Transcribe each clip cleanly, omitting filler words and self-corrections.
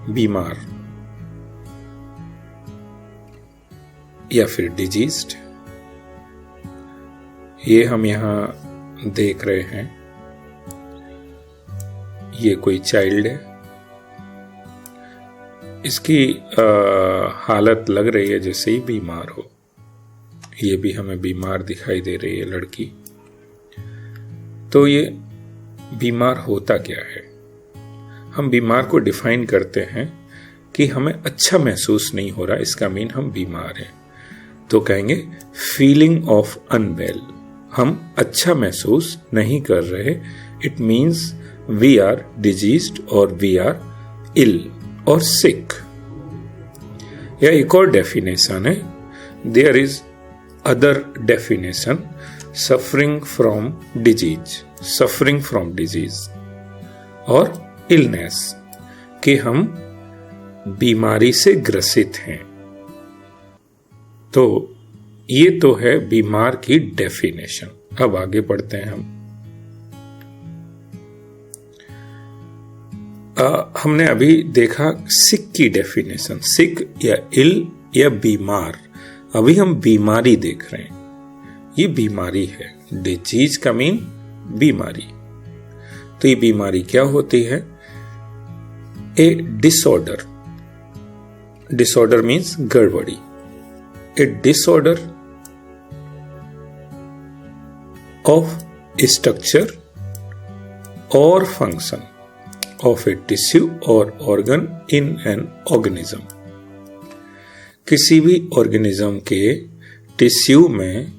बीमार या फिर डिजीज्ड। ये हम यहां देख रहे हैं, ये कोई चाइल्ड है, इसकी हालत लग रही है जैसे ही बीमार हो। ये भी हमें बीमार दिखाई दे रही है लड़की। तो ये बीमार होता क्या है? हम बीमार को डिफाइन करते हैं कि हमें अच्छा महसूस नहीं हो रहा, इसका मीन हम बीमार हैं। तो कहेंगे फीलिंग ऑफ अनवेल, हम अच्छा महसूस नहीं कर रहे। It means we are diseased और वी आर इल और सिक। या एक और डेफिनेशन है, there is other definition, suffering from disease, suffering from disease और इलनेस, कि हम बीमारी से ग्रसित हैं। तो ये तो है बीमार की डेफिनेशन। अब आगे बढ़ते हैं हम। हमने अभी देखा सिक की डेफिनेशन, सिक या इल या बीमार। अभी हम बीमारी देख रहे हैं, ये बीमारी है। डिजीज का मीन बीमारी। तो ये बीमारी क्या होती है? ए डिसऑर्डर, डिसऑर्डर मीन्स गड़बड़ी। ए डिसऑर्डर ऑफ स्ट्रक्चर और function of a tissue or organ in an organism। किसी भी ऑर्गेनिज्म के टिश्यू में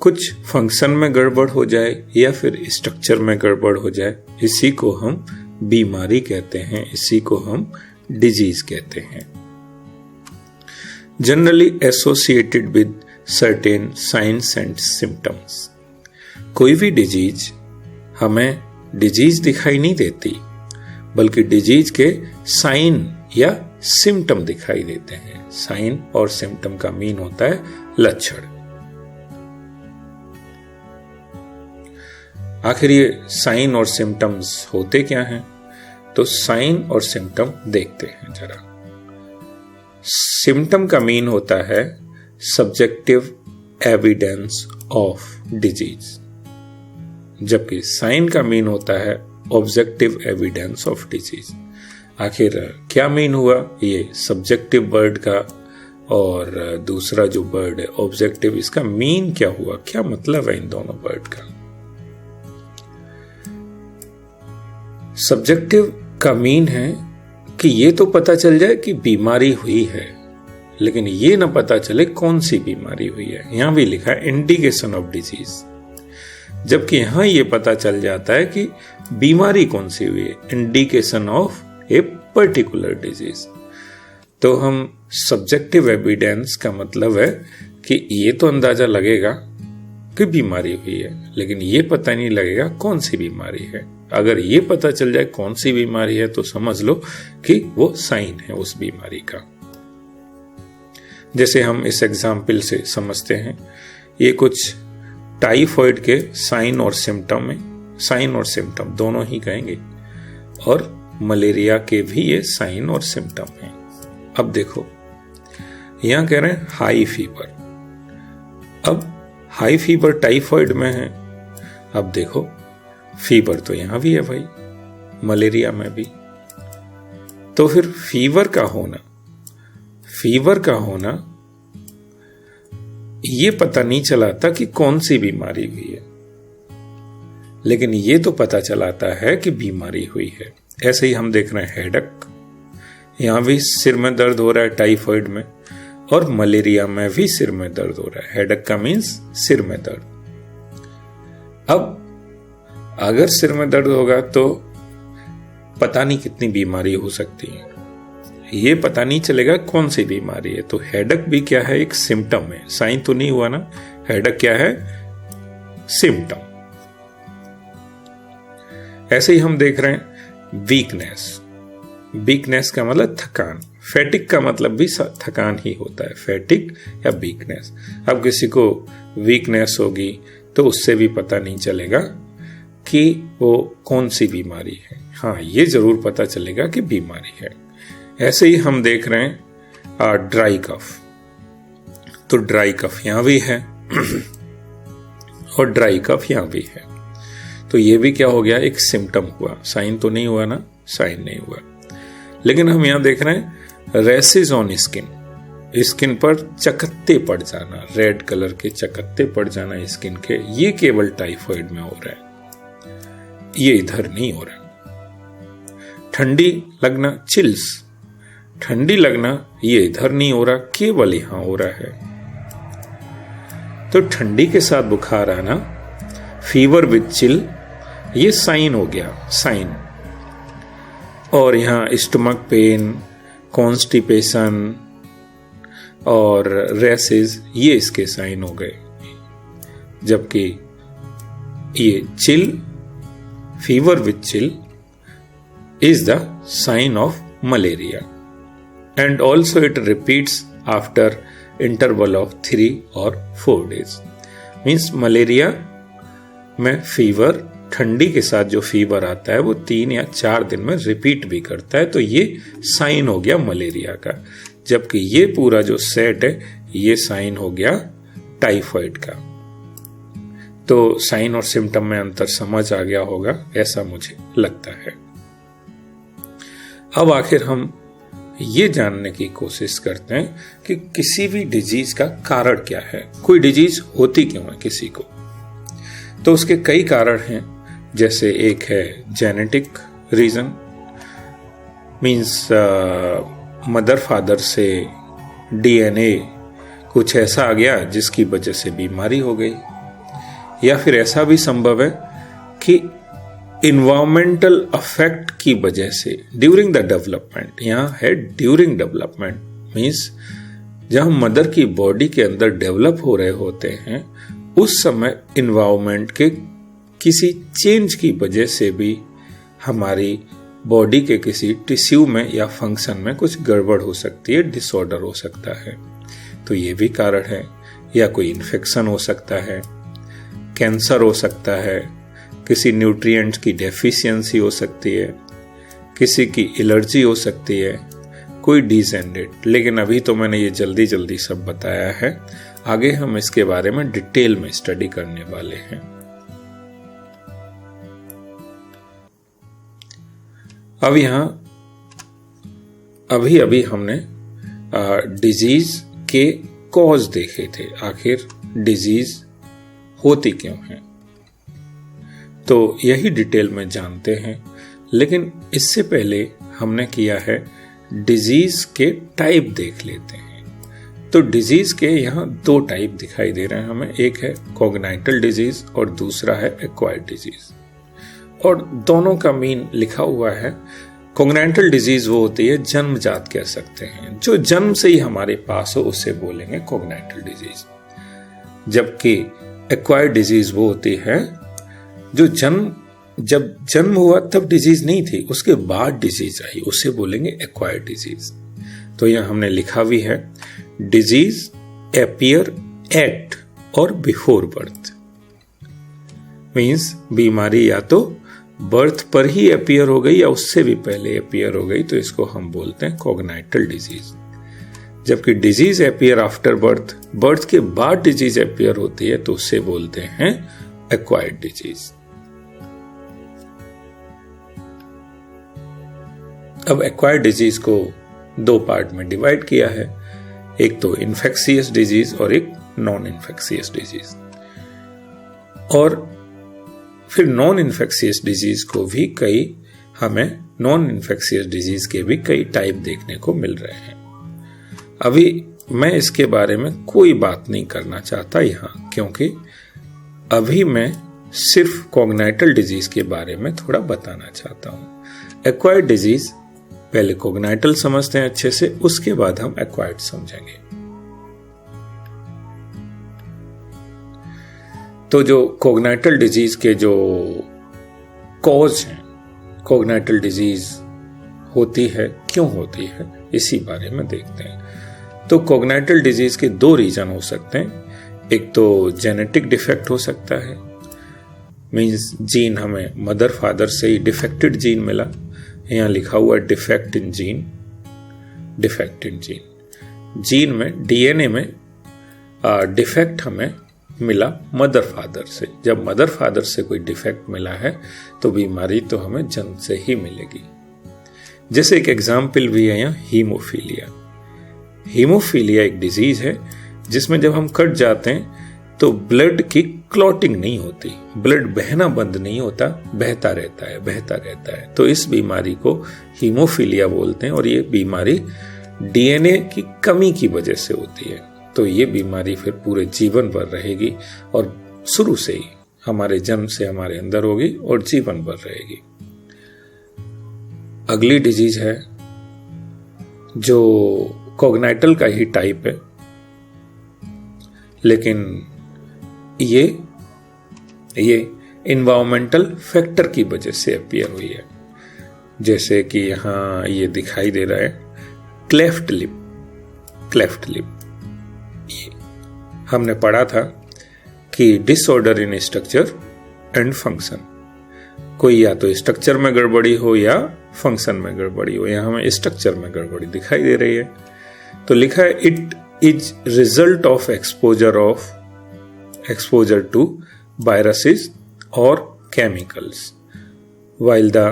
कुछ फंक्शन में गड़बड़ हो जाए या फिर स्ट्रक्चर में गड़बड़ हो जाए, इसी को हम बीमारी कहते हैं, इसी को हम डिजीज कहते हैं। Generally associated with certain science and symptoms. कोई भी डिजीज हमें डिजीज दिखाई नहीं देती, बल्कि डिजीज के साइन या सिम्टम दिखाई देते हैं। साइन और सिम्टम का मीन होता है लक्षण। आखिर ये साइन और सिम्टम्स होते क्या हैं? तो साइन और सिम्टम देखते हैं जरा। सिम्टम का मीन होता है सब्जेक्टिव एविडेंस ऑफ डिजीज, जबकि साइन का मीन होता है ऑब्जेक्टिव एविडेंस ऑफ डिजीज। आखिर क्या मीन हुआ ये सब्जेक्टिव वर्ड का, और दूसरा जो वर्ड है ऑब्जेक्टिव, इसका मीन क्या हुआ? क्या मतलब है इन दोनों वर्ड का? सब्जेक्टिव का मीन है कि ये तो पता चल जाए कि बीमारी हुई है, लेकिन ये ना पता चले कौन सी बीमारी हुई है। यहां भी लिखा है इंडिकेशन ऑफ डिजीज, जबकि यहां ये पता चल जाता है कि बीमारी कौन सी हुई है, indication of a particular disease. तो हम सब्जेक्टिव एविडेंस का मतलब है कि ये तो अंदाजा लगेगा कि बीमारी हुई है, लेकिन ये पता नहीं लगेगा कौन सी बीमारी है। अगर ये पता चल जाए कौन सी बीमारी है तो समझ लो कि वो साइन है उस बीमारी का। जैसे हम इस एग्जाम्पल से समझते हैं, ये कुछ टाइफॉइड के साइन और सिम्टम में, साइन और सिम्टम दोनों ही कहेंगे, और मलेरिया के भी ये साइन और सिम्टम हैं। अब देखो यहां कह रहे हैं हाई फीवर। अब हाई फीवर टाइफॉइड में है। अब देखो फीवर तो यहां भी है भाई, मलेरिया में भी। तो फिर फीवर का होना ये पता नहीं चलाता कि कौन सी बीमारी हुई है, लेकिन ये तो पता चलाता है कि बीमारी हुई है। ऐसे ही हम देख रहे हैं हेडेक, यहां भी सिर में दर्द हो रहा है टाइफॉइड में, और मलेरिया में भी सिर में दर्द हो रहा है। हेडेक का मीन्स सिर में दर्द। अब अगर सिर में दर्द होगा तो पता नहीं कितनी बीमारी हो सकती है, ये पता नहीं चलेगा कौन सी बीमारी है। तो हेडेक भी क्या है? एक सिम्टम है, साइन तो नहीं हुआ ना। हेडेक क्या है? सिम्टम। ऐसे ही हम देख रहे हैं वीकनेस। वीकनेस का मतलब थकान। फैटिक का मतलब भी थकान ही होता है, फैटिक या वीकनेस। अब किसी को वीकनेस होगी तो उससे भी पता नहीं चलेगा कि वो कौन सी बीमारी है। हाँ, ये जरूर पता चलेगा कि बीमारी है। ऐसे ही हम देख रहे हैं ड्राई कफ, तो ड्राई कफ यहां भी है और ड्राई कफ यहां भी है। तो ये भी क्या हो गया, एक सिम्टम हुआ, साइन तो नहीं हुआ ना, साइन नहीं हुआ। लेकिन हम यहां देख रहे हैं रैसेस ऑन स्किन, स्किन पर चकत्ते पड़ जाना, रेड कलर के चकत्ते पड़ जाना स्किन के, ये केवल टाइफाइड में हो रहा है, ये इधर नहीं हो रहा। ठंडी लगना, चिल्स, ठंडी लगना, ये इधर नहीं हो रहा, केवल यहां हो रहा है। तो ठंडी के साथ बुखार आना, फीवर विद चिल, ये साइन हो गया, साइन। और यहां स्टमक पेन, कॉन्स्टिपेशन और रैसेस, ये इसके साइन हो गए। जबकि ये chill, fever with chill is the sign of malaria, and also it repeats after interval of 3 or 4 days. Means malaria में फीवर, ठंडी के साथ जो फीवर आता है वो 3 या 4 दिन में रिपीट भी करता है, तो ये साइन हो गया मलेरिया का। जबकि ये पूरा जो सेट है ये साइन हो गया टाइफाइड का। तो साइन और सिम्टम में अंतर समझ आ गया होगा, ऐसा मुझे लगता है। अब आखिर हम ये जानने की कोशिश करते हैं कि किसी भी डिजीज का कारण क्या है, कोई डिजीज होती क्यों है किसी को। तो उसके कई कारण हैं, जैसे एक है genetic reason, means mother father से डीएनए कुछ ऐसा आ गया जिसकी वजह से बीमारी हो गई, या फिर ऐसा भी संभव है कि इन्वायरमेंटल अफेक्ट की वजह से ड्यूरिंग द डेवलपमेंट, यहां है ड्यूरिंग डेवलपमेंट, मींस जब मदर की बॉडी के अंदर डेवलप हो रहे होते हैं उस समय इन्वायरमेंट के किसी चेंज की वजह से भी हमारी बॉडी के किसी टिश्यू में या फंक्शन में कुछ गड़बड़ हो सकती है, डिसऑर्डर हो सकता है। तो ये भी कारण है, या कोई इन्फेक्शन हो सकता है, कैंसर हो सकता है, किसी न्यूट्रिएंट्स की डेफिशिएंसी हो सकती है, किसी की एलर्जी हो सकती है, कोई डिजेनरेट। लेकिन अभी तो मैंने ये जल्दी जल्दी सब बताया है, आगे हम इसके बारे में डिटेल में स्टडी करने वाले हैं। अब यहां अभी हमने डिजीज के कॉज देखे थे, आखिर डिजीज होती क्यों है, तो यही डिटेल में जानते हैं। लेकिन इससे पहले हमने किया है डिजीज के टाइप देख लेते हैं। तो डिजीज के यहाँ 2 टाइप दिखाई दे रहे हैं हमें, एक है कॉग्नाइटल डिजीज और दूसरा है एक्वायर्ड डिजीज, और दोनों का मीन लिखा हुआ है। कॉग्नाइटल डिजीज वो होती है जन्मजात कह सकते हैं, जो जन्म से ही हमारे पास हो उसे बोलेंगे कॉग्नाइटल डिजीज। जबकि एक्वायर्ड डिजीज वो होती है जो जब जन्म हुआ तब डिजीज नहीं थी, उसके बाद डिजीज आई, उसे बोलेंगे एक्वायर्ड डिजीज। तो यहां हमने लिखा भी है डिजीज अपीयर एट और बिफोर बर्थ, मींस बीमारी या तो बर्थ पर ही अपीयर हो गई या उससे भी पहले अपीयर हो गई, तो इसको हम बोलते हैं कॉग्नाइटल डिजीज। जबकि disease appear after birth, birth के बाद डिजीज अपीयर होती है, तो उसे बोलते हैं एक्वायर्ड डिजीज। अब एक्वायर्ड डिजीज को 2 पार्ट में डिवाइड किया है, एक तो इन्फेक्शियस डिजीज और एक नॉन इन्फेक्शियस डिजीज। और फिर नॉन इन्फेक्शियस डिजीज को भी हमें नॉन इन्फेक्शियस डिजीज के भी कई टाइप देखने को मिल रहे हैं। अभी मैं इसके बारे में कोई बात नहीं करना चाहता यहाँ, क्योंकि अभी मैं सिर्फ कॉग्नाइटल डिजीज के बारे में थोड़ा बताना चाहता हूँ। एक्वायर्ड डिजीज पहले कॉग्नाइटल समझते हैं अच्छे से, उसके बाद हम एक्वायर्ड समझेंगे। तो जो कॉग्नाइटल डिजीज के जो कॉज हैं, कॉग्नाइटल डिजीज होती है क्यों होती है, इसी बारे में देखते हैं। तो कॉग्नाइटल डिजीज के 2 रीजन हो सकते हैं। एक तो जेनेटिक डिफेक्ट हो सकता है, मींस जीन हमें मदर फादर से ही डिफेक्टेड जीन मिला, यहाँ लिखा हुआ defect in gene, defect in gene में, डीएनए में डिफेक्ट हमें मिला मदर फादर से। जब मदर फादर से कोई डिफेक्ट मिला है तो बीमारी तो हमें जन्म से ही मिलेगी। जैसे एक एग्जाम्पल भी है यहाँ, हीमोफीलिया। हीमोफीलिया एक डिजीज है जिसमें जब हम कट जाते हैं तो ब्लड की क्लॉटिंग नहीं होती, ब्लड बहना बंद नहीं होता, बहता रहता है। तो इस बीमारी को हीमोफीलिया बोलते हैं और ये बीमारी डीएनए की कमी की वजह से होती है। तो ये बीमारी फिर पूरे जीवन भर रहेगी और शुरू से ही हमारे जन्म से हमारे अंदर होगी और जीवन भर रहेगी। अगली डिजीज है जो कॉग्नाइटल का ही टाइप है, लेकिन ये इन्वायरमेंटल फैक्टर की वजह से अपीयर हुई है। जैसे कि यहां ये दिखाई दे रहा है क्लेफ्ट लिप। ये हमने पढ़ा था कि disorder in structure and function, कोई या तो स्ट्रक्चर में गड़बड़ी हो या फंक्शन में गड़बड़ी हो। यहां हमें स्ट्रक्चर में गड़बड़ी दिखाई दे रही है। तो लिखा है it is result of exposure to viruses or chemicals while the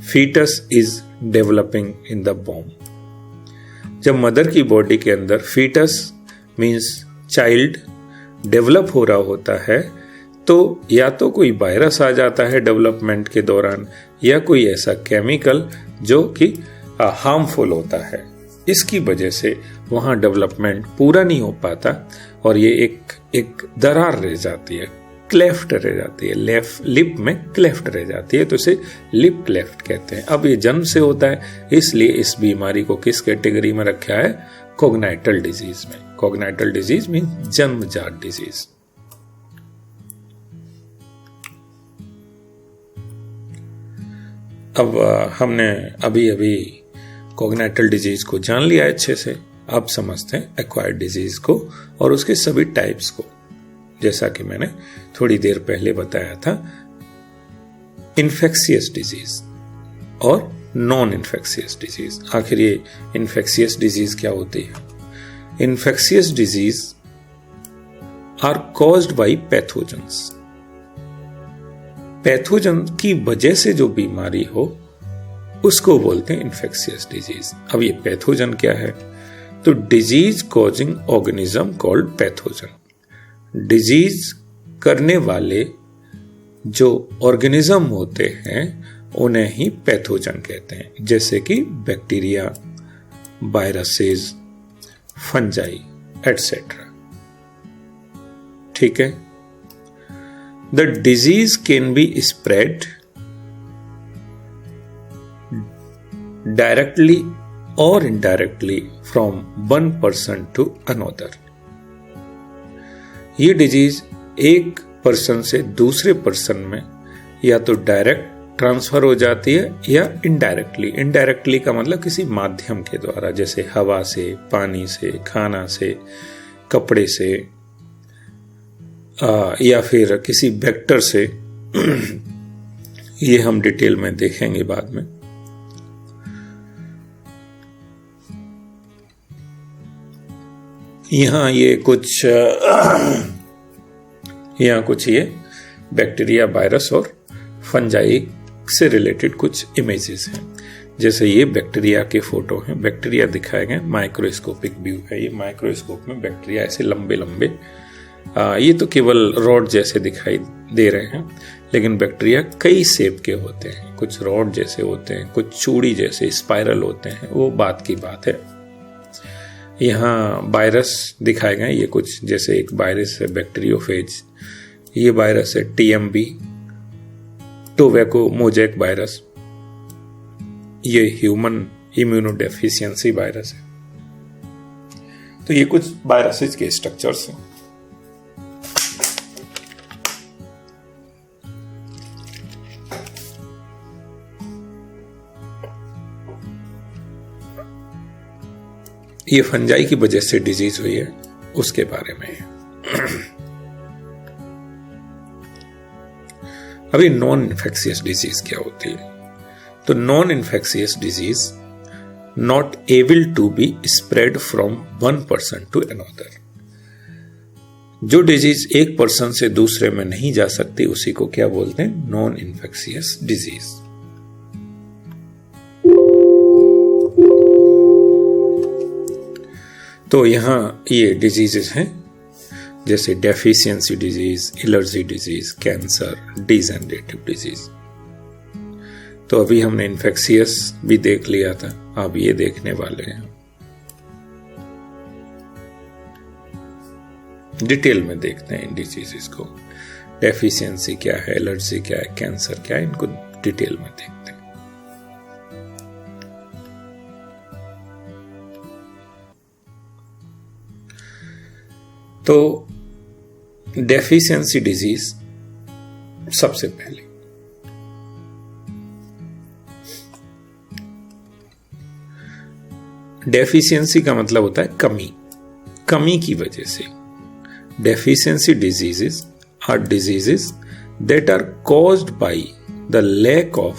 fetus is developing in the womb। जब मदर की बॉडी के अंदर फीटस मीन्स चाइल्ड डेवलप हो रहा होता है तो या तो कोई वायरस आ जाता है डेवलपमेंट के दौरान या कोई ऐसा केमिकल जो कि हार्मफुल होता है। इसकी वजह से वहां डेवलपमेंट पूरा नहीं हो पाता और ये एक दरार रह जाती है, क्लेफ्ट रह जाती है, लिप में क्लेफ्ट रह जाती है, तो इसे लिप क्लेफ्ट कहते हैं। अब ये जन्म से होता है, इसलिए इस बीमारी को किस कैटेगरी में रखा है? कॉग्नाइटल डिजीज में। कॉग्नाइटल डिजीज मीन जन्मजात डिजीज। अब हमने अभी कॉग्नाइटल डिजीज को जान लिया अच्छे से। अब समझते हैं एक्वायर्ड डिजीज को और उसके सभी टाइप्स को। जैसा कि मैंने थोड़ी देर पहले बताया था, इन्फेक्शियस डिजीज और नॉन इन्फेक्शियस डिजीज। आखिर ये इन्फेक्शियस डिजीज क्या होती है? Infectious disease are caused by pathogens. Pathogen की वजह से जो बीमारी हो उसको बोलते हैं इन्फेक्शियस डिजीज। अब ये पैथोजन क्या है? तो disease causing organism called pathogen. Disease करने वाले जो ऑर्गेनिज्म होते हैं उन्हें ही पैथोजन कहते हैं, जैसे कि बैक्टीरिया, वायरसेस, फंजाई एटसेट्रा। ठीक है। The disease can be spread directly और indirectly from one person to another. ये डिजीज एक पर्सन से दूसरे पर्सन में या तो डायरेक्ट ट्रांसफर हो जाती है या इनडायरेक्टली। इनडायरेक्टली का मतलब किसी माध्यम के द्वारा, जैसे हवा से, पानी से, खाना से, कपड़े से या फिर किसी वेक्टर से। ये हम डिटेल में देखेंगे बाद में। यहाँ कुछ ये बैक्टीरिया, वायरस और फंजाई से रिलेटेड कुछ इमेजेस हैं। जैसे ये बैक्टीरिया के फोटो हैं, बैक्टीरिया दिखाए गए, माइक्रोस्कोपिक व्यू है। ये माइक्रोस्कोप में बैक्टीरिया ऐसे लंबे लंबे, ये तो केवल रॉड जैसे दिखाई दे रहे हैं, लेकिन बैक्टीरिया कई शेप के होते हैं। कुछ रॉड जैसे होते हैं, कुछ चूड़ी जैसे स्पाइरल होते हैं, वो बात की बात है। यहाँ वायरस दिखाए गए, ये कुछ जैसे एक वायरस है बैक्टीरियोफेज, ये वायरस है TMB, टोबैको मोजैक वायरस। ये ह्यूमन इम्यूनोडेफिशिएंसी वायरस है। तो ये कुछ वायरसेस के स्ट्रक्चर्स हैं। ये फंजाई की वजह से डिजीज हुई है, उसके बारे में है। अभी नॉन इन्फेक्शियस डिजीज क्या होती है? तो non infectious disease not able to be spread from one person to another. जो डिजीज एक पर्सन से दूसरे में नहीं जा सकती उसी को क्या बोलते हैं? Non infectious disease. तो यहां ये डिजीजेस हैं जैसे deficiency disease, allergy disease, cancer, degenerative disease. तो अभी हमने इन्फेक्शियस भी देख लिया था, अब ये देखने वाले हैं। डिटेल में देखते हैं इन डिजीजेस को। डेफिशिएंसी क्या है, एलर्जी क्या है, कैंसर क्या है, इनको डिटेल में देखते हैं। तो डेफिशिएंसी डिजीज सबसे पहले। डेफिशिएंसी का मतलब होता है कमी, कमी की वजह से। Deficiency diseases are diseases that are caused by the lack of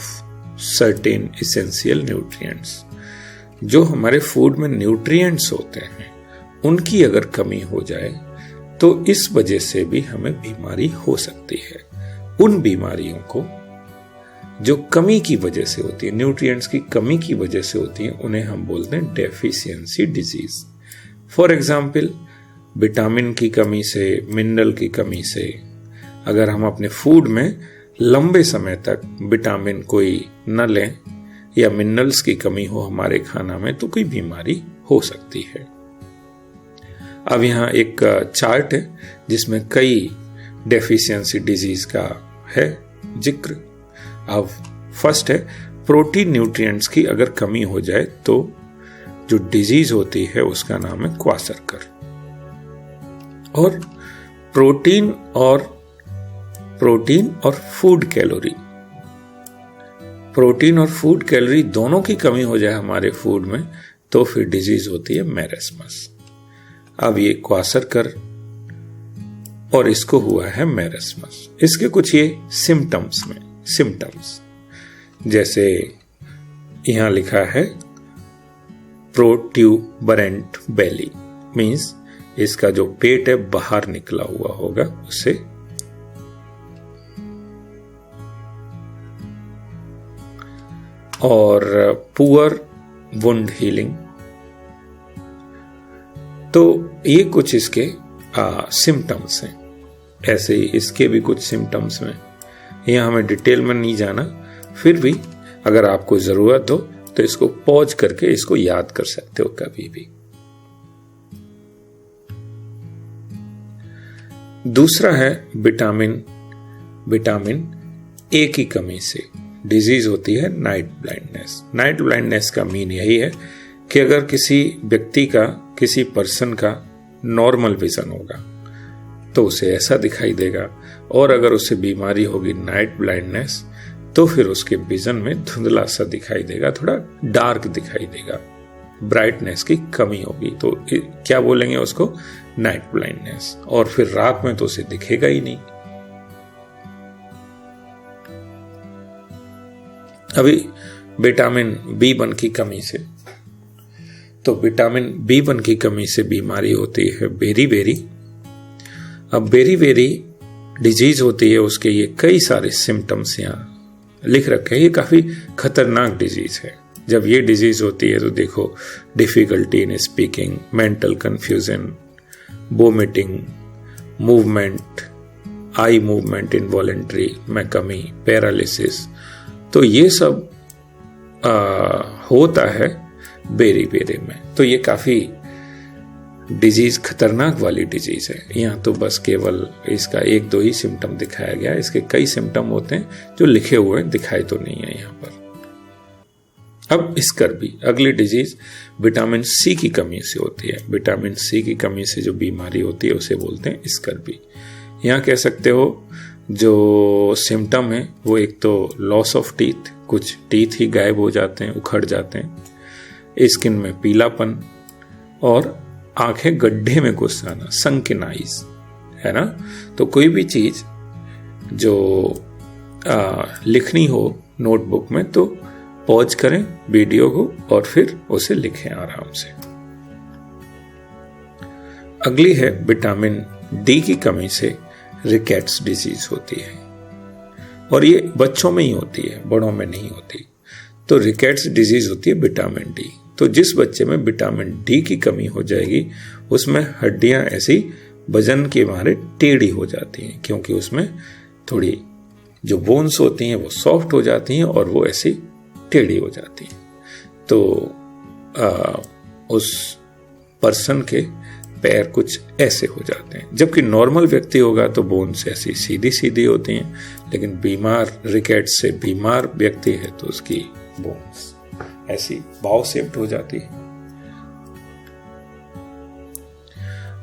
certain essential nutrients. जो हमारे फूड में न्यूट्रिएंट्स होते हैं उनकी अगर कमी हो जाए तो इस वजह से भी हमें बीमारी हो सकती है। उन बीमारियों को जो कमी की वजह से होती है, न्यूट्रिएंट्स की कमी की वजह से होती है, उन्हें हम बोलते हैं deficiency disease. For example, vitamin की कमी से, मिनरल की कमी से, अगर हम अपने फूड में लंबे समय तक विटामिन कोई न लें या मिनरल्स की कमी हो हमारे खाना में तो कोई बीमारी हो सकती है। अब यहाँ एक चार्ट है जिसमें कई डेफिशिएंसी डिजीज का है जिक्र। अब फर्स्ट है प्रोटीन न्यूट्रिएंट्स की अगर कमी हो जाए तो जो डिजीज होती है उसका नाम है क्वाशरकर। और प्रोटीन और फूड कैलोरी, प्रोटीन और फूड कैलोरी दोनों की कमी हो जाए हमारे फूड में तो फिर डिजीज होती है मैरेस्मस। अब ये क्वाशरकर और इसको हुआ है मैरेस्मस। इसके कुछ ये सिम्टम्स जैसे यहां लिखा है प्रोट्यूबरेंट बेली, मींस इसका जो पेट है बाहर निकला हुआ होगा उसे। और पुअर वुंड हीलिंग। तो ये कुछ इसके सिम्टम्स हैं। ऐसे ही इसके भी कुछ सिम्टम्स हैं, यहां हमें डिटेल में नहीं जाना, फिर भी अगर आपको जरूरत हो तो इसको पॉज करके इसको याद कर सकते हो कभी भी। दूसरा है विटामिन ए की कमी से डिजीज होती है नाइट ब्लाइंडनेस। नाइट ब्लाइंडनेस का मीन यही है कि अगर किसी व्यक्ति का, किसी पर्सन का नॉर्मल विजन होगा तो उसे ऐसा दिखाई देगा, और अगर उसे बीमारी होगी नाइट ब्लाइंडनेस तो फिर उसके विजन में धुंधला सा दिखाई देगा, थोड़ा डार्क दिखाई देगा, ब्राइटनेस की कमी होगी। तो क्या बोलेंगे उसको? Night blindness. और फिर रात में तो उसे दिखेगा ही नहीं। अभी विटामिन B1 की कमी से, तो विटामिन B1 की कमी से बीमारी होती है बेरी। अब बेरी डिजीज होती है, उसके ये कई सारे सिम्टम्स यहाँ लिख रखे हैं। ये काफी खतरनाक डिजीज है। जब ये डिजीज होती है तो देखो, difficulty in speaking, mental confusion, vomiting, movement, eye movement involuntary में कमी, पैरालिसिस, तो ये सब होता है बेरी में। तो ये काफी डिजीज खतरनाक वाली डिजीज है। यहाँ तो बस केवल इसका 1-2 ही सिम्टम दिखाया गया, इसके कई सिम्टम होते हैं जो लिखे हुए दिखाई तो नहीं है यहाँ पर। अब स्कर्वी, अगली डिजीज विटामिन C की कमी से होती है। विटामिन C की कमी से जो बीमारी होती है उसे बोलते हैं स्कर्वी। यहाँ कह सकते हो जो सिम्टम है वो एक तो लॉस ऑफ टीथ, कुछ टीथ ही गायब हो जाते हैं, उखड़ जाते हैं, स्किन में पीलापन और आंखें गड्ढे में घुस जाना, संकिन आइज, है ना। तो कोई भी चीज जो लिखनी हो नोटबुक में तो पॉज करें वीडियो को और फिर उसे लिखें आराम से। अगली है विटामिन डी की कमी से रिकेट्स डिजीज होती है, और ये बच्चों में ही होती है, बड़ों में नहीं होती। तो रिकेट्स डिजीज होती है विटामिन डी। तो जिस बच्चे में विटामिन डी की कमी हो जाएगी उसमें हड्डियां ऐसी वजन के मारे टेढ़ी हो जाती हैं, क्योंकि उसमें थोड़ी जो बोन्स होती हैं वो सॉफ्ट हो जाती हैं और वो ऐसी टेढ़ी हो जाती हैं। तो उस पर्सन के पैर कुछ ऐसे हो जाते हैं, जबकि नॉर्मल व्यक्ति होगा तो बोन्स ऐसी सीधी सीधी होती हैं, लेकिन बीमार रिकेट से बीमार व्यक्ति है तो उसकी बोन्स ऐसी बाव शेप्ड हो जाती है।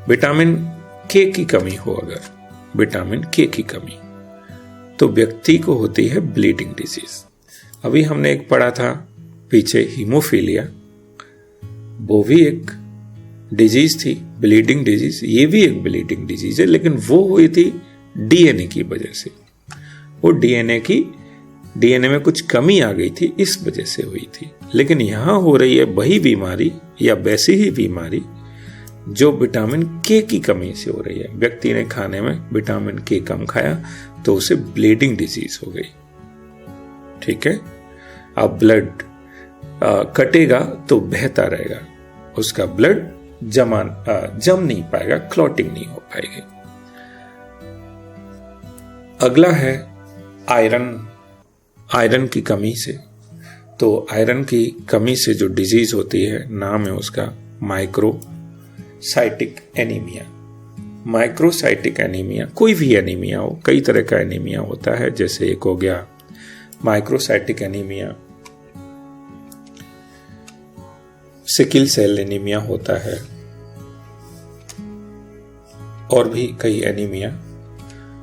विटामिन के की कमी हो, अगर विटामिन के की कमी, तो व्यक्ति को होती है ब्लीडिंग डिजीज। अभी हमने एक पढ़ा था पीछे हीमोफीलिया, वो भी एक डिजीज थी, ब्लीडिंग डिजीज। ये भी एक ब्लीडिंग डिजीज है, लेकिन वो हुई थी डीएनए की वजह से। वो डीएनए में कुछ कमी आ गई थी, इस वजह से हुई थी। लेकिन यहां हो रही है वही बीमारी या वैसी ही बीमारी जो विटामिन के की कमी से हो रही है। व्यक्ति ने खाने में विटामिन के कम खाया तो उसे ब्लीडिंग डिजीज हो गई। ठीक है, अब ब्लड कटेगा तो बहता रहेगा, उसका ब्लड जम नहीं पाएगा, क्लॉटिंग नहीं हो पाएगी। अगला है आयरन की कमी से। तो आयरन की कमी से जो डिजीज होती है, नाम है उसका माइक्रोसाइटिक एनीमिया। माइक्रोसाइटिक एनीमिया, कोई भी एनीमिया हो, कई तरह का एनीमिया होता है। जैसे एक हो गया microcytic anaemia, sickle cell anaemia होता है, और भी कई एनीमिया।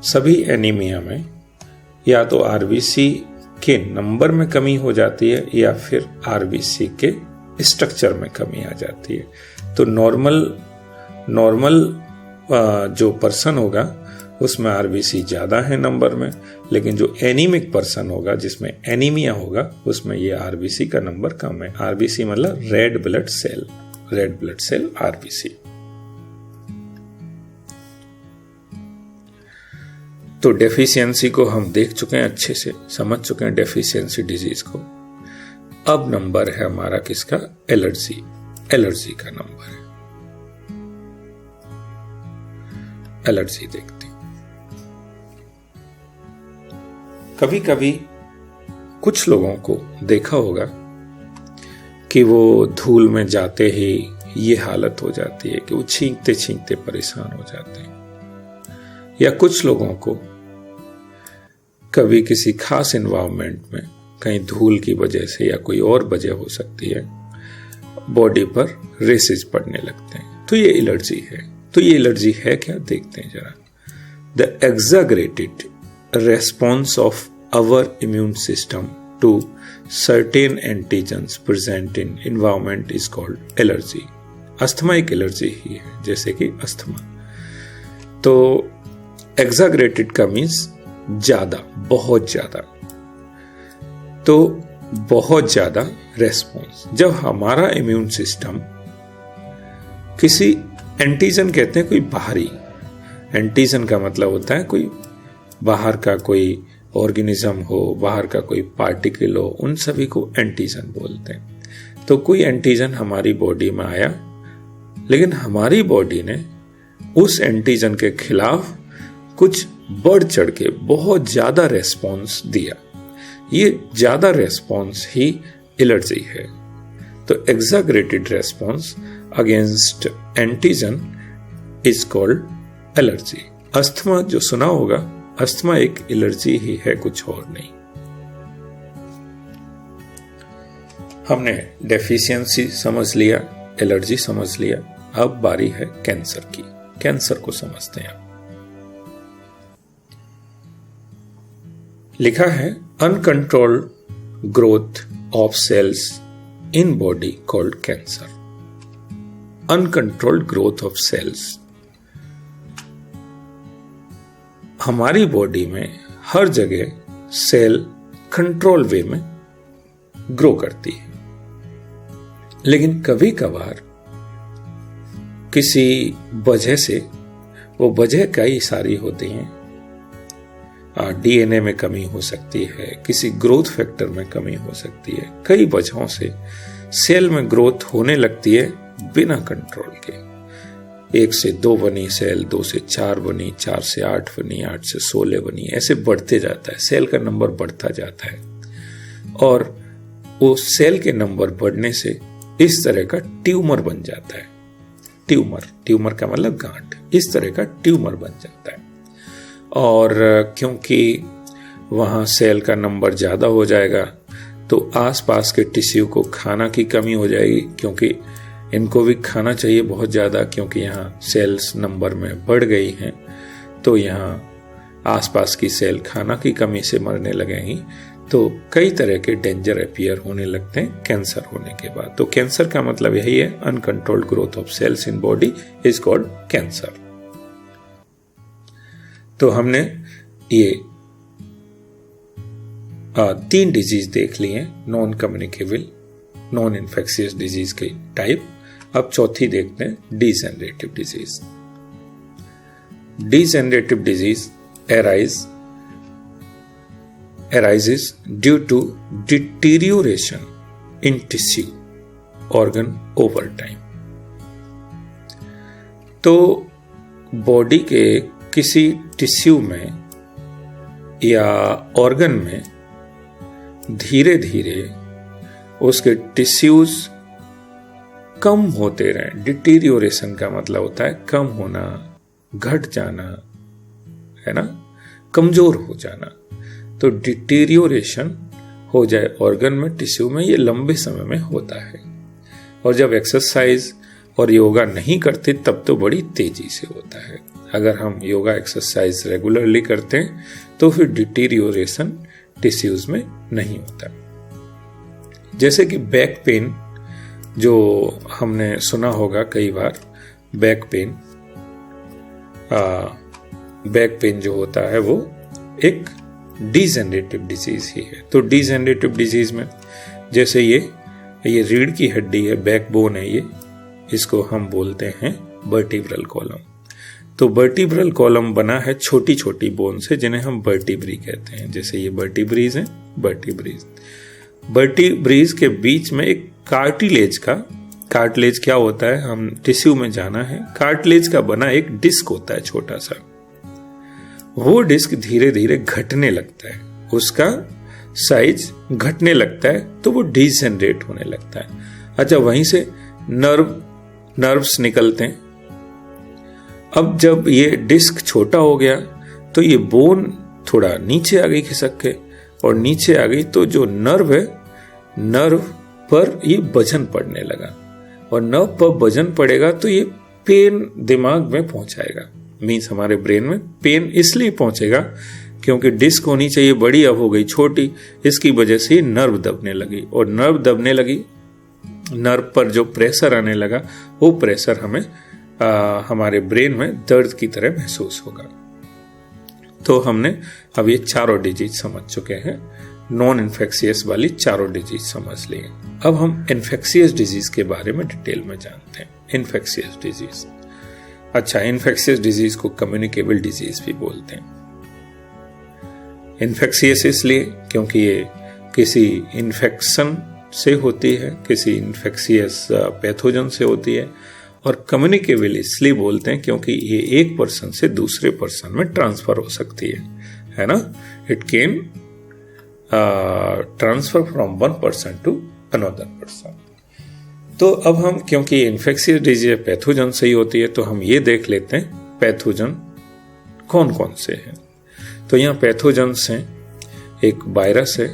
सभी एनीमिया में या तो आरबीसी के नंबर में कमी हो जाती है या फिर आरबीसी के स्ट्रक्चर में कमी आ जाती है। तो नॉर्मल जो पर्सन होगा उसमें आरबीसी ज्यादा है नंबर में, लेकिन जो एनीमिक पर्सन होगा जिसमें एनीमिया होगा उसमें ये आरबीसी का नंबर कम है। आरबीसी मतलब रेड ब्लड सेल आरबीसी। तो डेफिशिएंसी को हम देख चुके हैं, अच्छे से समझ चुके हैं डेफिशिएंसी डिजीज को। अब नंबर है हमारा किसका? एलर्जी का नंबर है। एलर्जी देखते हैं। कभी कभी कुछ लोगों को देखा होगा कि वो धूल में जाते ही ये हालत हो जाती है कि वो छींकते छींकते परेशान हो जाते हैं। या कुछ लोगों को कभी किसी खास एनवायरनमेंट में, कहीं धूल की वजह से या कोई और वजह हो सकती है, बॉडी पर रेसेस पड़ने लगते हैं, तो ये एलर्जी है। तो ये एलर्जी है क्या, देखते हैं जरा। The exaggerated response of our immune system to certain antigens present in environment is called allergy. Asthma एक एलर्जी ही है, जैसे कि अस्थमा। तो एक्साग्रेटेड का मीन्स ज्यादा, बहुत ज्यादा। तो बहुत ज्यादा रेस्पॉन्स, जब हमारा इम्यून सिस्टम किसी एंटीजन, कहते हैं कोई बाहरी, एंटीजन का मतलब होता है कोई बाहर का कोई ऑर्गेनिज्म हो, बाहर का कोई पार्टिकल हो, उन सभी को एंटीजन बोलते हैं। तो कोई एंटीजन हमारी बॉडी में आया, लेकिन हमारी बॉडी ने उस एंटीजन के खिलाफ कुछ बढ़ चढ़ के बहुत ज्यादा रेस्पॉन्स दिया। ये ज्यादा रेस्पॉन्स ही एलर्जी है। तो exaggerated response against antigen is called allergy. Asthma जो सुना होगा, अस्थमा एक एलर्जी ही है, कुछ और नहीं। हमने डेफिशिएंसी समझ लिया, एलर्जी समझ लिया। अब बारी है कैंसर की। कैंसर को समझते हैं। लिखा है uncontrolled growth of cells in body called cancer. Uncontrolled growth of cells. हमारी बॉडी में हर जगह सेल कंट्रोल वे में ग्रो करती है। लेकिन कभी कभार किसी वजह से, वो वजह कई सारी होती हैं, डीएनए में कमी हो सकती है, किसी ग्रोथ फैक्टर में कमी हो सकती है, कई वजहों से सेल में ग्रोथ होने लगती है बिना कंट्रोल के। 1 से 2 बनी सेल, 2 से 4 बनी, 4 से 8 बनी, 8 से 16 बनी, ऐसे बढ़ते जाता है, सेल का नंबर बढ़ता जाता है। और वो सेल के नंबर बढ़ने से इस तरह का ट्यूमर बन जाता है। ट्यूमर का मतलब गांठ, इस तरह का ट्यूमर बन जाता है। और क्योंकि वहाँ सेल का नंबर ज़्यादा हो जाएगा तो आसपास के टिश्यू को खाना की कमी हो जाएगी, क्योंकि इनको भी खाना चाहिए बहुत ज़्यादा, क्योंकि यहाँ सेल्स नंबर में बढ़ गई हैं। तो यहाँ आसपास की सेल खाना की कमी से मरने लगेंगी। तो कई तरह के डेंजर अपीयर होने लगते हैं कैंसर होने के बाद। तो कैंसर का मतलब यही है, uncontrolled growth of cells in body is called cancer. तो हमने ये 3 डिजीज देख लिए, non communicable, non infectious disease के टाइप। अब चौथी देखते हैं, degenerative disease. Degenerative disease arises due to deterioration in tissue organ over time। तो बॉडी के किसी टिश्यू में या ऑर्गन में धीरे धीरे उसके टिश्यूज कम होते रहे। डिटीरियोरेशन का मतलब होता है कम होना, घट जाना, है ना, कमजोर हो जाना। तो डिटीरियोरेशन हो जाए ऑर्गन में, टिश्यू में, ये लंबे समय में होता है। और जब एक्सरसाइज और योगा नहीं करते तब तो बड़ी तेजी से होता है। अगर हम योगा एक्सरसाइज रेगुलरली करते हैं तो फिर डिटीरियोरेशन टिश्यूज में नहीं होता। जैसे कि बैक पेन, जो हमने सुना होगा कई बार, बैक पेन जो होता है वो एक डीजेनरेटिव डिजीज ही है। तो डीजेनरेटिव डिजीज में जैसे ये रीढ़ की हड्डी है, बैकबोन है, ये इसको हम बोलते हैं वर्टिब्रल कॉलम। तो वर्टिब्रल कॉलम बना है छोटी छोटी बोन से, जिन्हें हम वर्टिब्री कहते हैं। जैसे ये वर्टिब्रीज हैं, वर्टिब्रीज के बीच में एक कार्टिलेज क्या होता है, हम टिश्यू में जाना है, कार्टिलेज का बना एक डिस्क होता है छोटा सा। वो डिस्क धीरे धीरे घटने लगता है, उसका साइज घटने लगता है, तो वो डीजेनरेट होने लगता है। अच्छा, वहीं से नर्व्स निकलते हैं। अब जब ये डिस्क छोटा हो गया तो ये बोन थोड़ा नीचे आ गई खिसक के, और नीचे आ गई तो जो नर्व है, नर्व पर ये वजन पड़ने लगा, और नर्व पर वजन पड़ेगा तो ये पेन दिमाग में पहुंचाएगा। मीन्स हमारे ब्रेन में पेन इसलिए पहुंचेगा क्योंकि डिस्क होनी चाहिए बड़ी, अब हो गई छोटी। इसकी वजह से नर्व दबने लगी, और नर्व दबने लगी, नर्व पर जो प्रेशर आने लगा वो प्रेशर हमें हमारे ब्रेन में दर्द की तरह महसूस होगा। तो हमने अब ये चारों डिजीज समझ चुके हैं, नॉन इन्फेक्शियस वाली चारों डिजीज समझ लिए। अब हम इन्फेक्शियस डिजीज के बारे में डिटेल में जानते हैं। इन्फेक्शियस डिजीज, अच्छा, इन्फेक्शियस डिजीज को कम्युनिकेबल डिजीज भी बोलते हैं। इन्फेक्शियस इसलिए क्योंकि ये किसी इन्फेक्शन से होती है, किसी इन्फेक्शियस पैथोजन से होती है। और कम्युनिकेबल इसलिए बोलते हैं क्योंकि ये एक पर्सन से दूसरे पर्सन में ट्रांसफर हो सकती है ना। It can transfer from one person to another person. तो अब हम, क्योंकि इन्फेक्शियस डिजीज पैथोजन से ही होती है, तो हम ये देख लेते हैं पैथोजन कौन कौन से हैं। तो यहाँ पैथोजन्स हैं, एक वायरस है,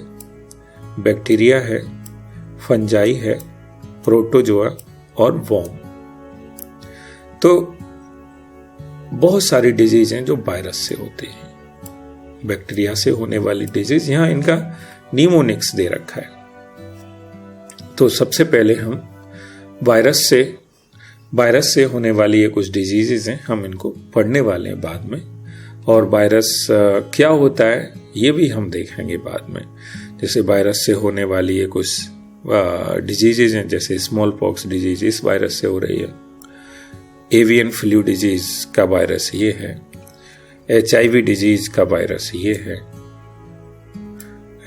बैक्टीरिया है, फंजाई है, प्रोटोजोआ और वॉर्म। तो बहुत सारी डिजीज हैं जो वायरस से होती हैं। बैक्टीरिया से होने वाली डिजीज, यहाँ इनका निमोनिक्स दे रखा है। तो सबसे पहले हम वायरस से होने वाली ये कुछ डिजीजेज हैं, हम इनको पढ़ने वाले हैं बाद में। और वायरस क्या होता है ये भी हम देखेंगे बाद में। जैसे वायरस से होने वाली है कुछ डिजीजेज हैं, जैसे स्मॉल पॉक्स डिजीज इस वायरस से हो रही है, एवियन फ्लू डिजीज का वायरस ये है, HIV डिजीज का वायरस ये है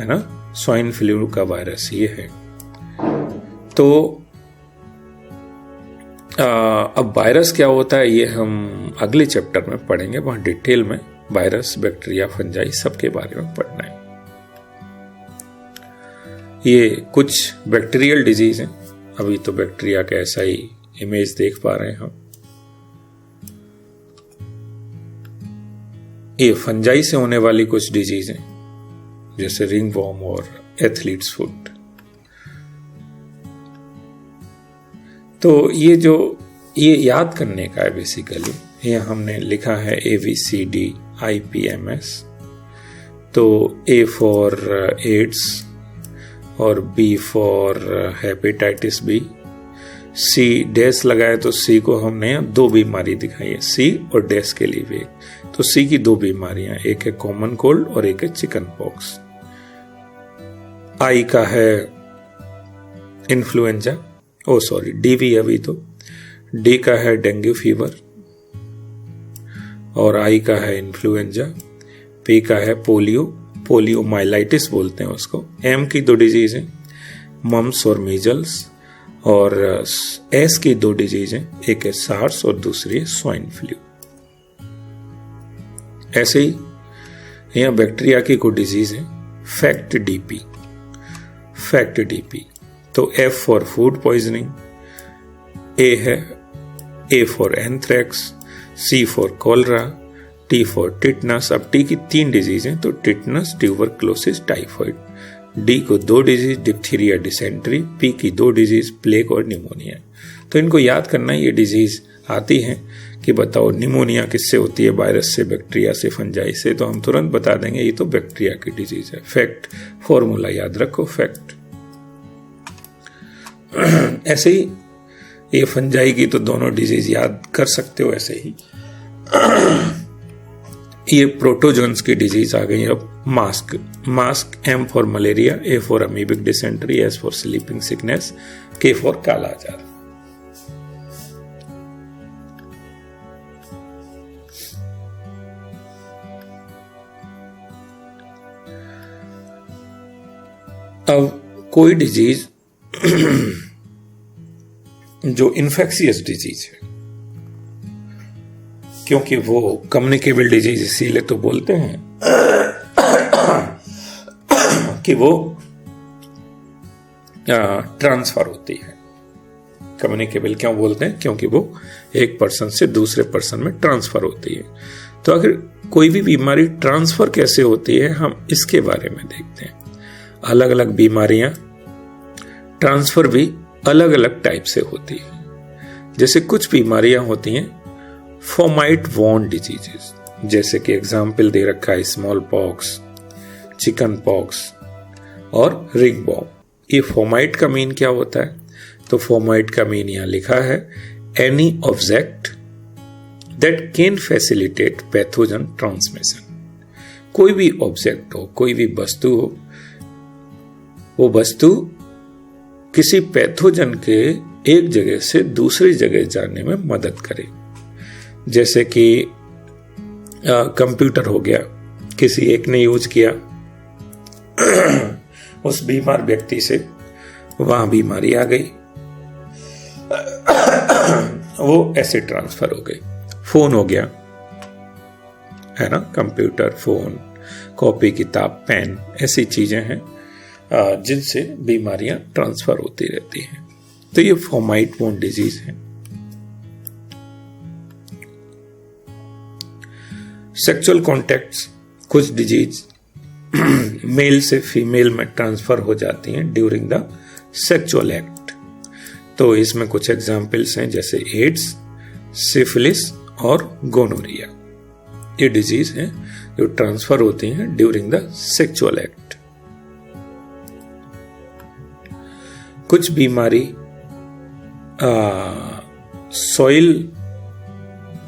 ना, स्वाइन फ्लू का वायरस ये है। तो अब वायरस क्या होता है ये हम अगले चैप्टर में पढ़ेंगे, वहां डिटेल में वायरस, बैक्टीरिया, फंजाई सबके बारे में पढ़ना है। ये कुछ बैक्टीरियल डिजीज हैं, अभी तो बैक्टीरिया का ऐसा ही इमेज देख पा रहे हैं हम। ये फंजाई से होने वाली कुछ डिजीज हैं, जैसे रिंगवॉर्म और एथलीट्स फुट। तो ये याद करने का है बेसिकली। ये हमने लिखा है ABCDIPMS। तो A फॉर एड्स और B for hepatitis B, C dash लगाए तो C को हमने दो बीमारी दिखाई है, C और डैश के लिए भी। तो C की दो बीमारियां, एक है कॉमन कोल्ड और एक है चिकन पॉक्स। I का है इन्फ्लुएंजा, DV अभी तो, D का है डेंगू फीवर और I का है इन्फ्लुएंजा, P का है पोलियोमाइलाइटिस बोलते हैं उसको। M की दो डिजीज हैं, मम्स और मीजल्स, और S की दो डिजीज हैं, एक है सार्स और दूसरी है स्वाइन फ्लू। ऐसे ही यहाँ बैक्टीरिया की कोई डिजीज है, फैक्ट डीपी। तो F for food poisoning, A for anthrax, C for cholera, T for tetanus. अब T की 3 डिजीज हैं, तो टिटनस, ट्यूबरक्लोसिस, टाइफाइड। D को 2 डिजीज, डिप्थीरिया, डिसेंट्री। P की 2 डिजीज, प्लेग और निमोनिया। तो इनको याद करना, ये डिजीज आती हैं कि बताओ निमोनिया किससे होती है, वायरस से, बैक्टीरिया से, फंजाई से, तो हम तुरंत बता देंगे ये तो बैक्टीरिया की डिजीज है। फैक्ट फॉर्मूला याद रखो, फैक्ट। ऐसे ही ये फंजाई की तो दोनों डिजीज याद कर सकते हो। ऐसे ही ये प्रोटोजोन्स की डिजीज आ गई। अब mask, M for malaria, A for amoebic dysentery, S for sleeping sickness, K for kala-azar. अब कोई डिजीज जो इन्फेक्शियस डिजीज है, क्योंकि वो कम्युनिकेबल डिजीज इसीलिए तो बोलते हैं कि वो ट्रांसफर होती है। कम्युनिकेबल क्यों बोलते हैं? क्योंकि वो एक पर्सन से दूसरे पर्सन में ट्रांसफर होती है। तो अगर कोई भी बीमारी ट्रांसफर कैसे होती है, हम इसके बारे में देखते हैं। अलग अलग बीमारियां ट्रांसफर भी अलग अलग टाइप से होती है। जैसे कुछ बीमारियां होती हैं फोमाइट वॉर्न डिजीजेस, जैसे कि एग्जाम्पल दे रखा है स्मॉल पॉक्स, चिकन पॉक्स और रिंगवॉर्म। ये फोमाइट का मीन क्या होता है? तो फोमाइट का मीन यहां लिखा है, any object that can facilitate pathogen transmission. कोई भी ऑब्जेक्ट हो, कोई भी वस्तु हो, वो वस्तु किसी पैथोजन के एक जगह से दूसरी जगह जाने में मदद करे। जैसे कि कंप्यूटर हो गया, किसी एक ने यूज किया, उस बीमार व्यक्ति से वहां बीमारी आ गई, वो ऐसे ट्रांसफर हो गई। फोन हो गया, है ना, कंप्यूटर, फोन, कॉपी, किताब, पेन, ऐसी चीजें हैं जिनसे बीमारियां ट्रांसफर होती रहती हैं। तो ये फोमाइट वॉर्न डिजीज है। सेक्सुअल कॉन्टैक्ट्स, कुछ डिजीज मेल से फीमेल में ट्रांसफर हो जाती हैं ड्यूरिंग द सेक्सुअल एक्ट। तो इसमें कुछ एग्जाम्पल्स हैं, जैसे एड्स, सिफिलिस और गोनोरिया। ये डिजीज हैं जो ट्रांसफर होती हैं ड्यूरिंग द सेक्सुअल एक्ट। कुछ बीमारी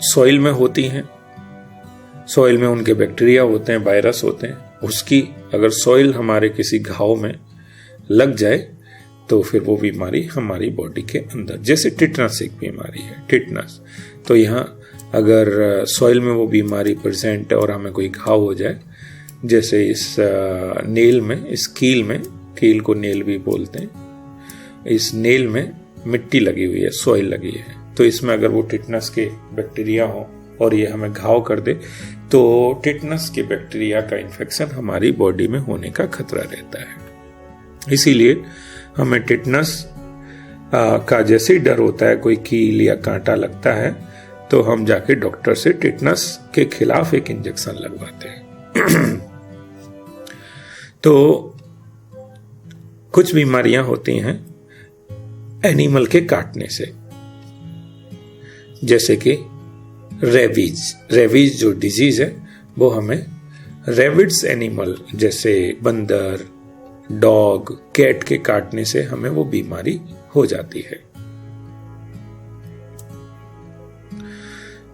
सॉइल में होती हैं, सॉइल में उनके बैक्टीरिया होते हैं, वायरस होते हैं, उसकी अगर सॉइल हमारे किसी घाव में लग जाए तो फिर वो बीमारी हमारी बॉडी के अंदर, जैसे टिटनस एक बीमारी है, टिटनस, तो यहाँ अगर सॉइल में वो बीमारी प्रेजेंट है और हमें कोई घाव हो जाए, जैसे इस नेल में, इस कील में, कील को नेल भी बोलते हैं, इस नेल में मिट्टी लगी हुई है, सॉइल लगी है, तो इसमें अगर वो टिटनस के बैक्टीरिया हो और ये हमें घाव कर दे तो टिटनस के बैक्टीरिया का इन्फेक्शन हमारी बॉडी में होने का खतरा रहता है। इसीलिए हमें टिटनस का जैसे ही डर होता है, कोई कील या कांटा लगता है, तो हम जाके डॉक्टर से टिटनस के खिलाफ एक इंजेक्शन लगवाते हैं। तो कुछ बीमारियां होती हैं एनिमल के काटने से, जैसे कि रेबीज जो डिजीज है वो हमें रेबिड्स एनिमल जैसे बंदर, डॉग, कैट के काटने से हमें वो बीमारी हो जाती है।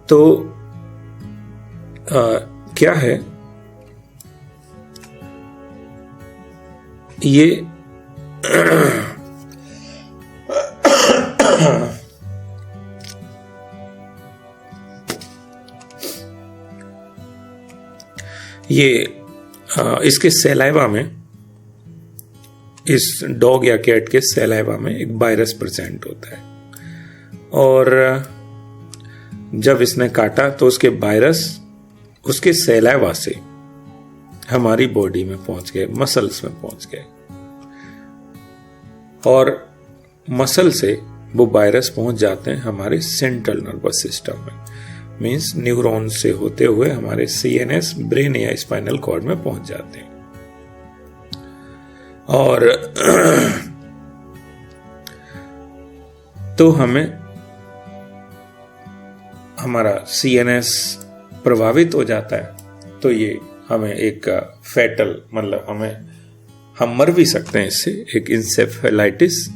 तो क्या है ये इसके सैलाइवा में, इस डॉग या कैट के सैलाइवा में एक वायरस प्रेजेंट होता है, और जब इसने काटा तो उसके वायरस उसके सैलाइवा से हमारी बॉडी में पहुंच गए, मसल्स में पहुंच गए, और मसल से वो वायरस पहुंच जाते हैं हमारे सेंट्रल नर्वस सिस्टम में, मींस न्यूरॉन से होते हुए हमारे सीएनएस, ब्रेन या स्पाइनल कॉर्ड में पहुंच जाते हैं। और तो हमें हमारा सीएनएस प्रभावित हो जाता है, तो ये हमें एक फैटल, मतलब हम मर भी सकते हैं इससे, एक इंसेफेलाइटिस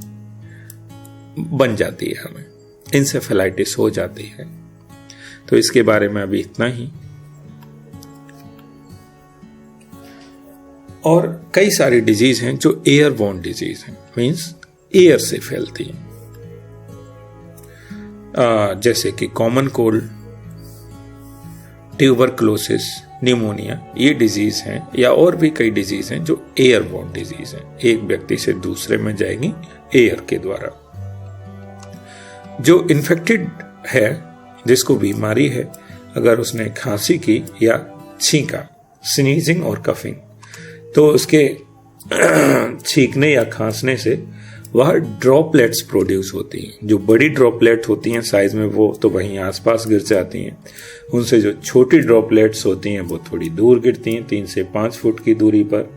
बन जाती है, हमें इंसेफेलाइटिस हो जाती है। तो इसके बारे में अभी इतना ही। और कई सारी डिजीज हैं जो एयरबोर्न डिजीज हैं, मींस एयर से फैलती हैं, जैसे कि कॉमन कोल्ड, ट्यूबरकुलोसिस, निमोनिया, ये डिजीज हैं, या और भी कई डिजीज हैं जो एयरबोर्न डिजीज हैं, एक व्यक्ति से दूसरे में जाएंगी एयर के द्वारा। जो इन्फेक्टेड है, जिसको बीमारी है, अगर उसने खांसी की या छींका, स्नीजिंग और कफिंग, तो उसके छींकने या खांसने से वह ड्रॉपलेट्स प्रोड्यूस होती हैं। जो बड़ी ड्रॉपलेट होती हैं साइज में, वो तो वहीं आसपास गिर जाती हैं, उनसे जो छोटी ड्रॉपलेट्स होती हैं वो थोड़ी दूर गिरती हैं, 3 से 5 फुट की दूरी पर।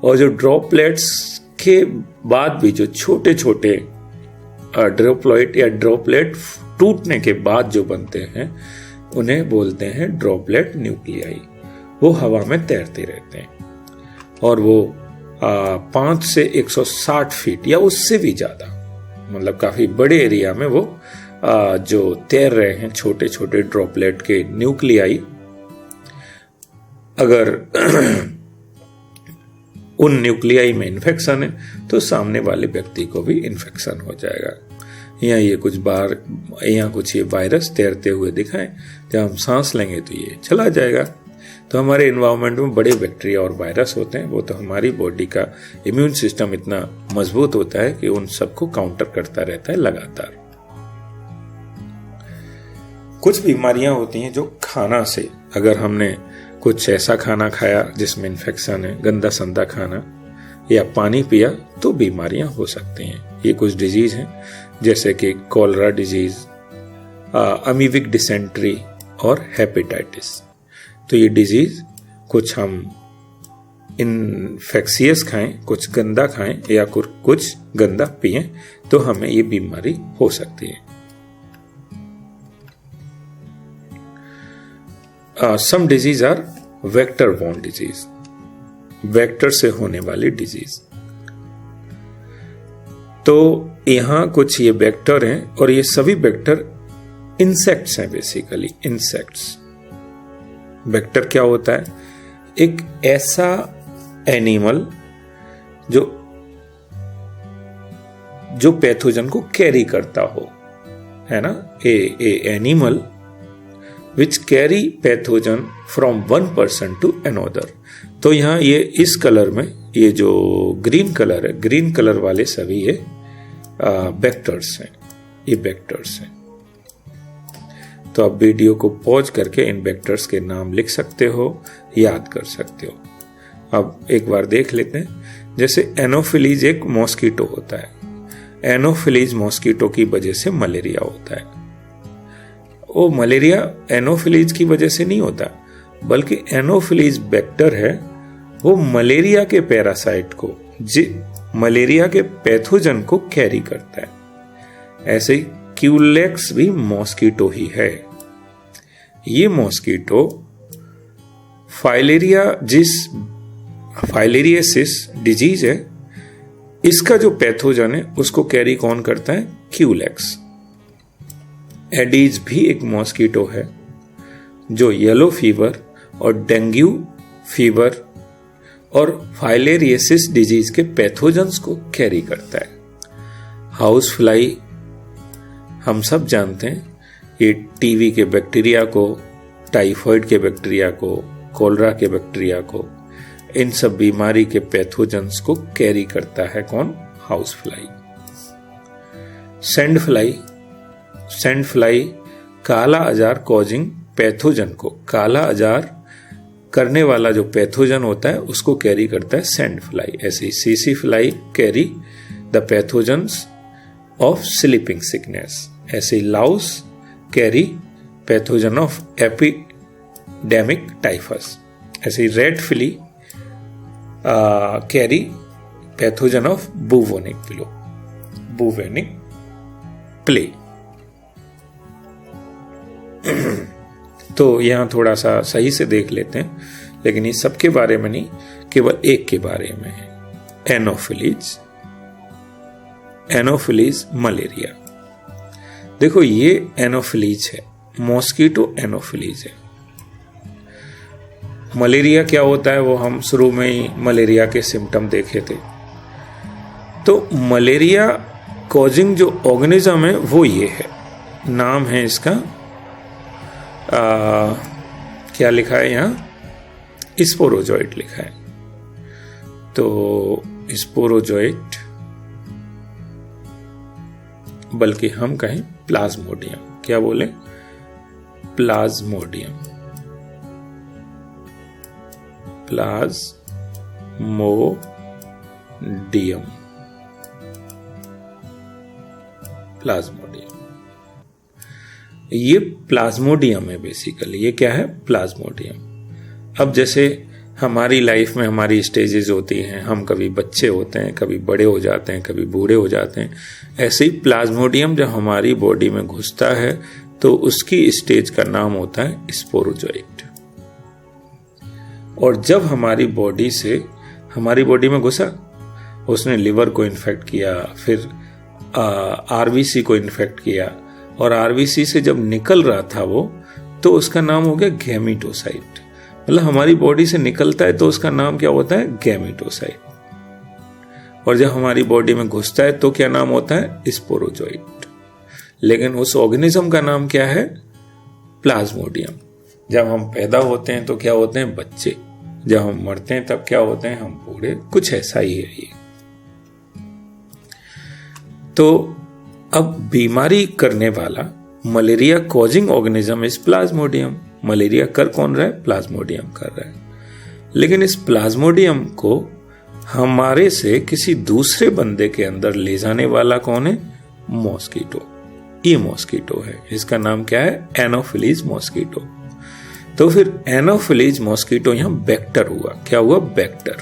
और जो ड्रॉपलेट्स के बाद भी जो छोटे छोटे ड्रॉपलेट या ड्रॉपलेट टूटने के बाद जो बनते हैं, उन्हें बोलते हैं ड्रॉपलेट न्यूक्लियाई। वो हवा में तैरते रहते हैं और वो 5 से 160 फीट या उससे भी ज्यादा, मतलब काफी बड़े एरिया में वो जो तैर रहे हैं छोटे छोटे ड्रॉपलेट के न्यूक्लियाई, अगर उन न्यूक्लियाई में इन्फेक्शन है तो सामने वाले व्यक्ति को भी इन्फेक्शन हो जाएगा। यहाँ कुछ ये वायरस तैरते हुए दिखाएं, जब हम सांस लेंगे तो ये चला जाएगा। तो हमारे एनवायरनमेंट में बड़े बैक्टीरिया और वायरस होते हैं, वो तो हमारी बॉडी का इम्यून सिस्टम इतना मजबूत होता है कि उन सबको काउंटर करता रहता है लगातार। कुछ बीमारियां होती हैं जो खाना से, अगर हमने कुछ ऐसा खाना खाया जिसमें इन्फेक्शन है, गंदा संदा खाना या पानी पिया, तो बीमारियां हो सकती हैं। ये कुछ डिजीज हैं जैसे कि कॉलरा डिजीज, अमीबिक डिसेंट्री और हेपेटाइटिस। तो ये डिजीज कुछ हम इन्फेक्शियस खाएं, कुछ गंदा खाएं या कुछ गंदा पिएं तो हमें ये बीमारी हो सकती है। Some disease are vector borne disease, vector से होने वाली डिजीज। तो यहां कुछ ये वेक्टर हैं और ये सभी वेक्टर इंसेक्ट्स हैं, बेसिकली इंसेक्ट्स। वेक्टर क्या होता है? एक ऐसा एनिमल जो पैथोजन को कैरी करता हो, है ना? A animal which carry pathogen from one person to another. तो यहाँ ये इस कलर में, ये जो ग्रीन कलर है, ग्रीन कलर वाले सभी ये वेक्टर्स हैं, ये वेक्टर्स हैं। तो आप वीडियो को पॉज करके इन वेक्टर्स के नाम लिख सकते हो, याद कर सकते हो। अब एक बार देख लेते हैं। जैसे एनोफिलीज एक मॉस्किटो होता है। एनोफिलीज मॉस्किटो की वजह से मलेरिया होता है। वो मलेरिया एनोफिलीज की वजह से नहीं होता, बल्कि एनोफिलीज वेक्टर है, वो मलेरिया के पैरासाइट को, मलेरिया के पैथोजन को कैरी करता है। ऐसे ही क्यूलेक्स भी मॉस्किटो ही है। ये मॉस्किटो फाइलेरियासिस डिजीज है, इसका जो पैथोजन है उसको कैरी कौन करता है? क्यूलेक्स। एडीज भी एक मॉस्किटो है जो येलो फीवर और डेंगू फीवर और फाइलेरियासिस डिजीज के पैथोजन्स को कैरी करता है। हाउस फ्लाई हम सब जानते हैं, ये टीवी के बैक्टीरिया को, टाइफाइड के बैक्टीरिया को, कोलरा के बैक्टीरिया को, इन सब बीमारी के पैथोजन्स को कैरी करता है कौन? House fly. सैंड फ्लाई काला अजार कॉजिंग पैथोजन को, काला अजार करने वाला जो पैथोजन होता है उसको कैरी करता है सैंड फ्लाई। ऐसे ही सीसी fly carry the pathogens of sleeping sickness. ऐसे ही louse carry pathogen of epidemic typhus. ऐसे ही rat flea carry pathogen of bubonic plague. तो यहां थोड़ा सा सही से देख लेते हैं, लेकिन ये सबके बारे में नहीं, केवल एक के बारे में है, एनोफिलीज मलेरिया। देखो ये एनोफिलीज है, मॉस्किटो एनोफिलीज है। मलेरिया क्या होता है वो हम शुरू में ही मलेरिया के सिम्टम देखे थे। तो मलेरिया कॉजिंग जो ऑर्गेनिज्म है वो ये है, नाम है इसका क्या लिखा है यहाँ? स्पोरोजोइट लिखा है। तो स्पोरोजोइट, बल्कि हम कहें प्लाज्मोडियम। क्या बोले? प्लाज्मोडियम। ये प्लाज्मोडियम है बेसिकली। ये क्या है? प्लाज्मोडियम। अब जैसे हमारी लाइफ में हमारी स्टेजेस होती हैं, हम कभी बच्चे होते हैं, कभी बड़े हो जाते हैं, कभी बूढ़े हो जाते हैं। ऐसे ही प्लाज्मोडियम जब हमारी बॉडी में घुसता है तो उसकी स्टेज का नाम होता है स्पोरोजोइट। और जब हमारी बॉडी में घुसा, उसने लिवर को इन्फेक्ट किया, फिर आरबीसी को इन्फेक्ट किया, और आरबीसी से जब निकल रहा था वो, तो उसका नाम हो गया गैमीटोसाइट। मतलब हमारी बॉडी से निकलता है तो उसका नाम क्या होता है? गैमीटोसाइट। और जब हमारी बॉडी में घुसता है तो क्या नाम होता है? स्पोरोजोइट। लेकिन उस ऑर्गेनिज्म का नाम क्या है? प्लाज्मोडियम। जब हम पैदा होते हैं तो क्या होते हैं? बच्चे। जब हम मरते हैं तब क्या होते हैं? हम बूढ़े। कुछ ऐसा ही है ये। तो अब बीमारी करने वाला मलेरिया कॉजिंग ऑर्गेनिज्म इस प्लाज्मोडियम। मलेरिया कर कौन रहा है? प्लाज्मोडियम कर रहा है। लेकिन इस प्लाज्मोडियम को हमारे से किसी दूसरे बंदे के अंदर ले जाने वाला कौन है? मॉस्किटो। ये मॉस्किटो है। इसका नाम क्या है? Anopheles mosquito. तो फिर एनोफिलीज मॉस्किटो यहां वेक्टर हुआ। क्या हुआ? वेक्टर।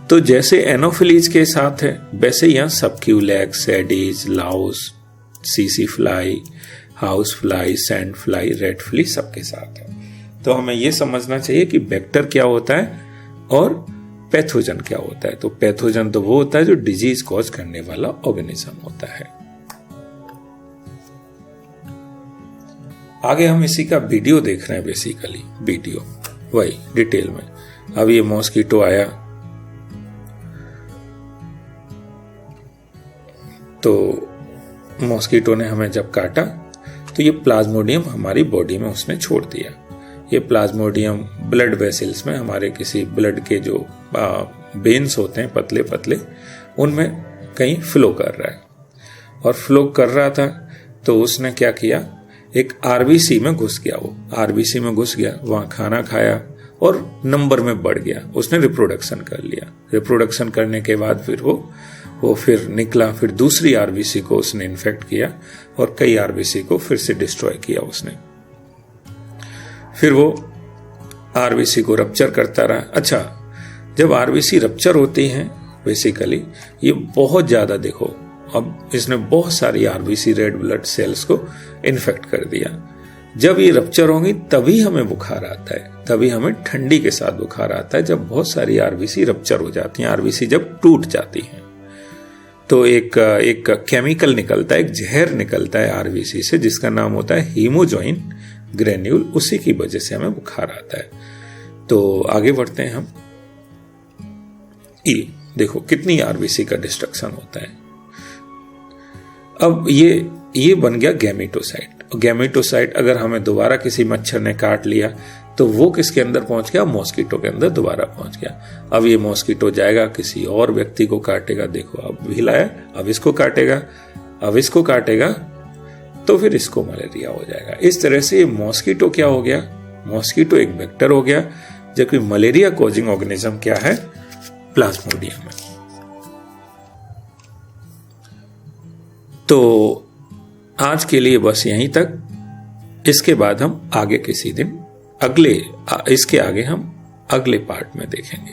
तो जैसे एनोफिलीज के साथ है वैसे यहां सबक्यूलेक्स, एडीज, लाउस, सीसी fly, house fly, sand fly, rat flea सबके साथ है। तो हमें यह समझना चाहिए कि वेक्टर क्या होता है और पैथोजन क्या होता है। तो पैथोजन तो वो होता है जो डिजीज कॉज करने वाला ऑर्गेनिज्म होता है। आगे हम इसी का वीडियो देख रहे हैं, बेसिकली वीडियो वही डिटेल में। अब ये मॉस्किटो आया तो मॉस्किटो ने हमें जब काटा तो ये प्लाज्मोडियम हमारी बॉडी में उसने छोड़ दिया। ये प्लाज्मोडियम ब्लड वेसल्स में, हमारे किसी ब्लड के जो वेन्स होते हैं पतले पतले, उनमें कहीं फ्लो कर रहा है। और फ्लो कर रहा था तो उसने क्या किया, एक आरबीसी में घुस गया। वो आरबीसी में घुस गया, वहां खाना खाया और नंबर में बढ़ गया। उसने रिप्रोडक्शन कर लिया। रिप्रोडक्शन करने के बाद फिर वो फिर निकला, फिर दूसरी आरबीसी को उसने इन्फेक्ट किया और कई आरबीसी को फिर से डिस्ट्रॉय किया उसने। फिर वो आरबीसी को रप्चर करता रहा। अच्छा, जब आरबीसी रप्चर होती हैं बेसिकली ये बहुत ज्यादा, देखो अब इसने बहुत सारी आरबीसी रेड ब्लड सेल्स को इन्फेक्ट कर दिया। जब ये रप्चर होंगी तभी हमें बुखार आता है, तभी हमें ठंडी के साथ बुखार आता है, जब बहुत सारी आरबीसी रप्चर हो जाती हैं, आरबीसी जब टूट जाती हैं। तो एक केमिकल निकलता है, एक जहर निकलता है आरबीसी से, जिसका नाम होता है हीमोजॉइन ग्रेन्यूल। उसी की वजह से हमें बुखार आता है। तो आगे बढ़ते हैं हम। ये देखो कितनी आरबीसी का डिस्ट्रक्शन होता है। अब ये बन गया गैमेटोसाइट। गैमेटोसाइट अगर हमें दोबारा किसी मच्छर ने काट लिया तो वो किसके अंदर पहुंच गया, मॉस्किटो के अंदर दोबारा पहुंच गया। अब ये मॉस्किटो जाएगा किसी और व्यक्ति को काटेगा, देखो अब भी लाया, अब इसको काटेगा, अब इसको काटेगा, तो फिर इसको मलेरिया हो जाएगा। इस तरह से ये मॉस्किटो क्या हो गया, मॉस्किटो एक वेक्टर हो गया, जबकि मलेरिया कॉजिंग ऑर्गेनिज्म क्या है, प्लाज्मोडियम है। तो आज के लिए बस यहीं तक। इसके बाद हम आगे किसी दिन इसके आगे हम अगले पार्ट में देखेंगे।